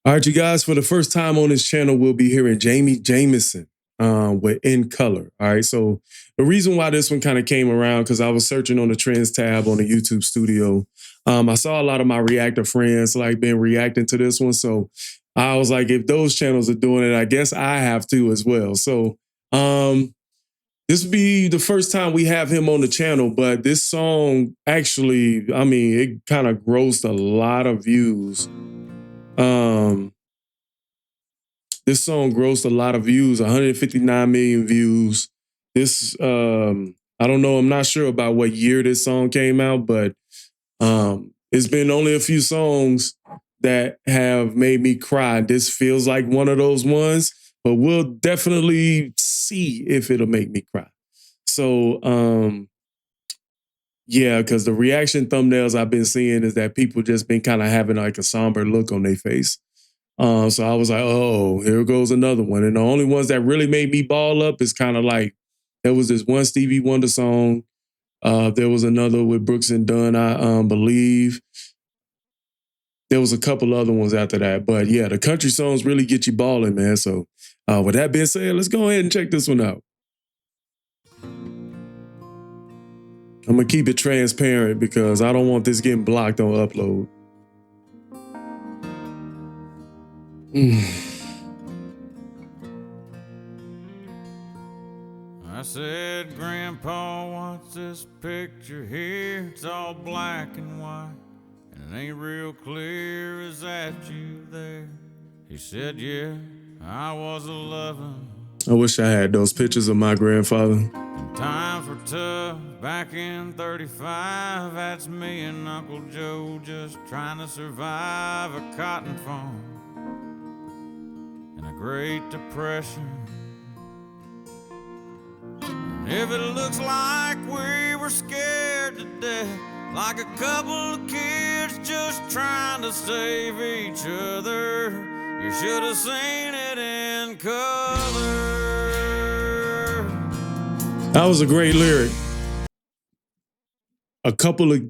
All right, you guys, for the first time on this channel, we'll be hearing Jamison with In Color. All right, so the reason why this one kind of came around, because I was searching on the trends tab on the YouTube studio. I saw a lot of my reactor friends like been reacting to this one. So I was like, if those channels are doing it, I guess I have to as well. So this will be the first time we have him on the channel, but this song actually, I mean, it kind of grossed a lot of views. This song grossed a lot of views, 159 million views. This, I don't know, I'm not sure about what year this song came out, but it's been only a few songs that have made me cry. This feels like one of those ones, but we'll definitely see if it'll make me cry. So, yeah, because the reaction thumbnails I've been seeing is that people just been kind of having like a somber look on their face. So I was like, oh, here goes another one. And the only ones that really made me ball up is kind of like, there was this one Stevie Wonder song. There was another with Brooks and Dunn, I believe. There was a couple other ones after that. But yeah, the country songs really get you balling, man. So with that being said, let's go ahead and check this one out. I'm going to keep it transparent because I don't want this getting blocked on upload. I said, Grandpa, what's this picture here? It's all black and white, and it ain't real clear. Is that you there? He said, yeah, I was 11. I wish I had those pictures of my grandfather. And times were tough back in 35. That's me and Uncle Joe just trying to survive a cotton farm and a Great Depression. And if it looks like we were scared to death, like a couple of kids just trying to save each other, you should have seen it in color. That was a great lyric. A couple of,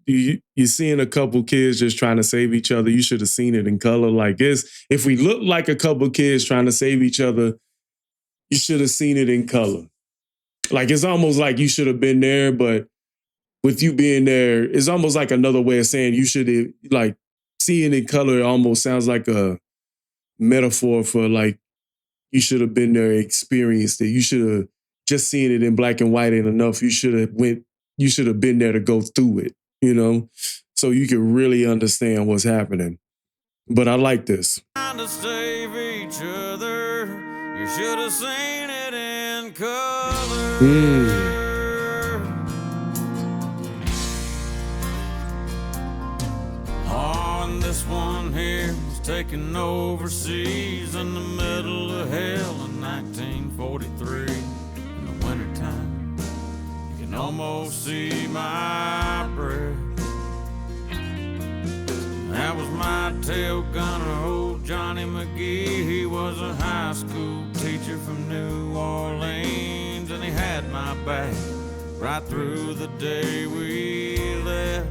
you're seeing a couple kids just trying to save each other. You should have seen it in color. Like this, if we look like a couple kids trying to save each other, you should have seen it in color. Like it's almost like you should have been there, but with you being there, it's almost like another way of saying you should have, like seeing it in color almost sounds like a metaphor for like, you should have been there, experienced it. You should have just seen it in black and white ain't enough. You should have been there to go through it, you know? So you can really understand what's happening. But I like this. Trying to save each other, you should have seen it in color. Oh, and this one here was taken overseas in the middle of hell in 1943. Wintertime, you can almost see my breath. That was my tail gunner, old Johnny McGee. He was a high school teacher from New Orleans, and he had my back right through the day we left.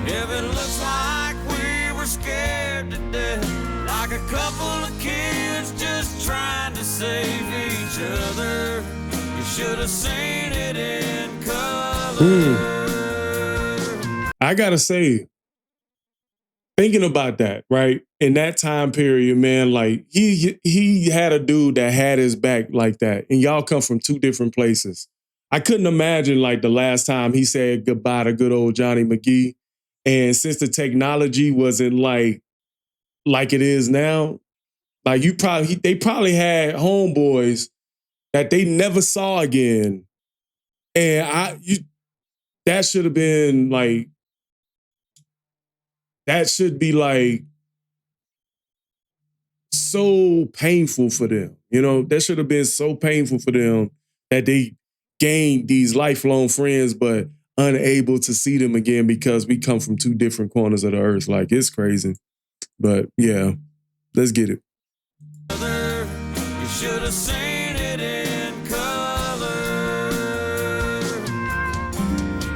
If it looks like we were scared to death, like a couple of kids just trying to save each other, you should have seen it in color. I gotta say, thinking about that, right? In that time period, man, like he had a dude that had his back like that, and y'all come from two different places. I couldn't imagine like the last time he said goodbye to good old Johnny McGee. And since the technology wasn't like it is now, like they probably had homeboys that they never saw again. And that should have been like, that should be like so painful for them. You know, that should have been so painful for them that they gained these lifelong friends, but unable to see them again because we come from two different corners of the earth. Like, it's crazy. But yeah, let's get it. You should have seen it in color.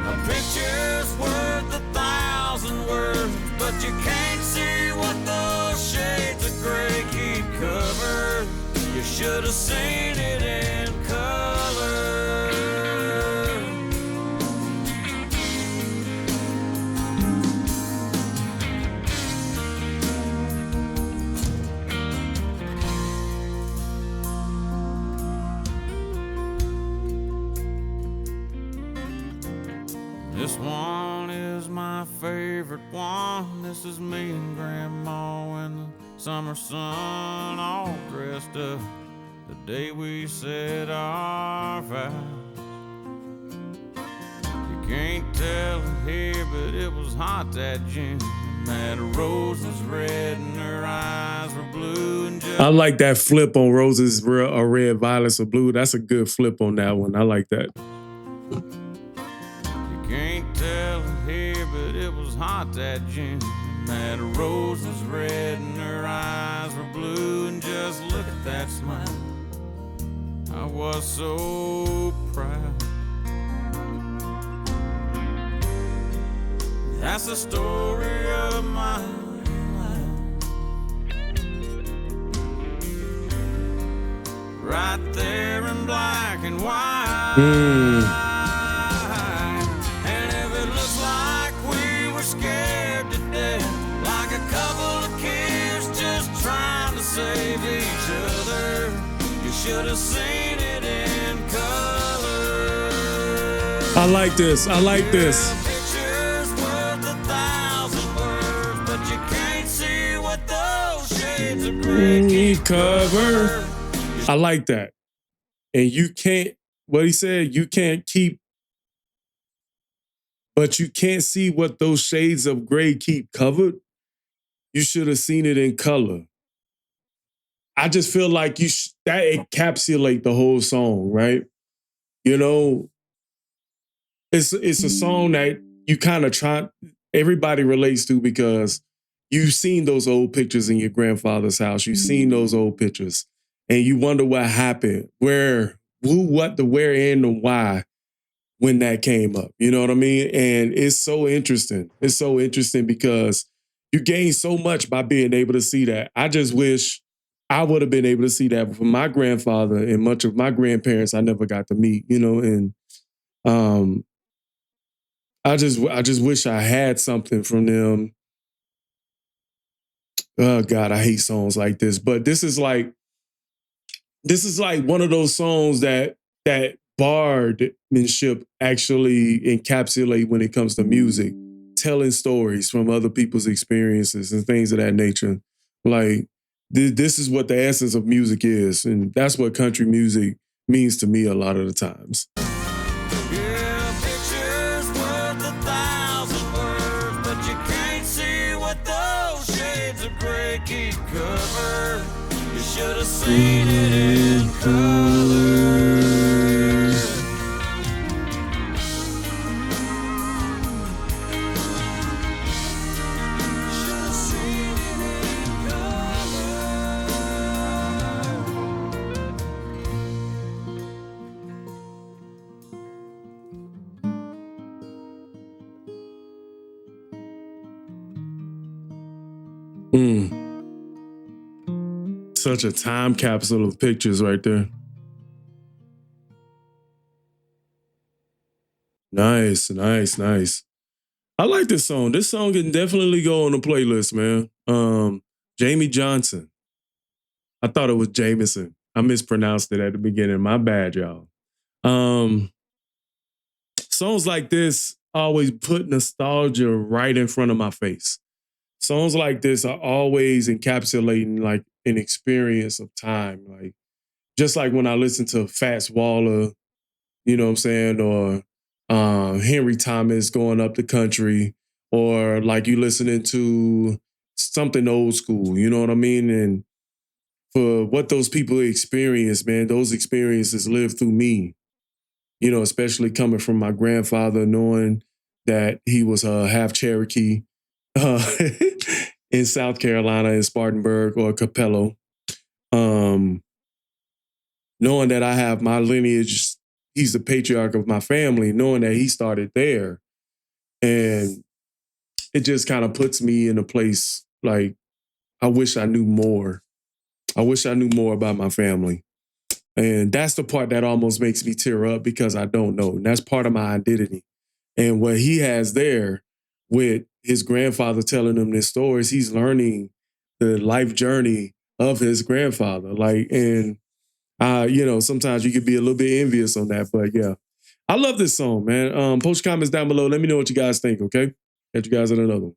A picture's worth 1,000 words, but you can't see should have seen it in color. This one is my favorite one. This is me and Grandma in the summer sun, all dressed up the day we said our vows. You can't tell it here, but it was hot that June. That rose was red and her eyes were blue. And just I like that flip on roses are red, violets are blue. That's a good flip on that one. I like that. Can't tell it here, but it was hot that June. That rose was red and her eyes were blue. And just look at that smile, I was so proud. That's the story of my life, right there in black and white. Scared to death, like a couple of kids just trying to save each other. You should have seen it in color. I like this. I like this. Pictures worth 1,000 words, but you can't see what those shades of gray cover. I like that. And you can't, what he said, you can't keep, but you can't see what those shades of gray keep covered. You should have seen it in color. I just feel like that encapsulate the whole song, right? You know, it's a song that you kind of everybody relates to because you've seen those old pictures in your grandfather's house. You've seen those old pictures and you wonder what happened, where, who, what, the where, and the why. When that came up, you know what I mean? And it's so interesting. It's so interesting because you gain so much by being able to see that. I just wish I would have been able to see that from my grandfather and much of my grandparents I never got to meet, you know, and I just wish I had something from them. Oh God, I hate songs like this, but this is like one of those songs that bardmanship actually encapsulate when it comes to music, telling stories from other people's experiences and things of that nature. Like, this is what the essence of music is, and that's what country music means to me a lot of the times. Yeah, pictures worth 1,000 words, but you can't see what those shades of gray keep covered. You should have seen it in color. Such a time capsule of pictures right there. Nice, nice, nice. I like this song. This song can definitely go on the playlist, man. Jamey Johnson. I thought it was Jamison. I mispronounced it at the beginning. My bad, y'all. Songs like this always put nostalgia right in front of my face. Songs like this are always encapsulating like an experience of time. Like, just like when I listen to Fats Waller, you know what I'm saying, or Henry Thomas going up the country, or like you listening to something old school, you know what I mean? And for what those people experience, man, those experiences live through me, you know, especially coming from my grandfather, knowing that he was half Cherokee in South Carolina, in Spartanburg or Capello. Knowing that I have my lineage, he's the patriarch of my family, knowing that he started there. And it just kind of puts me in a place like, I wish I knew more. I wish I knew more about my family. And that's the part that almost makes me tear up because I don't know. And that's part of my identity. And what he has there with his grandfather telling him this story is he's learning the life journey of his grandfather. Like, and you know, sometimes you could be a little bit envious on that, but yeah. I love this song, man. Post your comments down below. Let me know what you guys think, okay? Catch you guys in another one.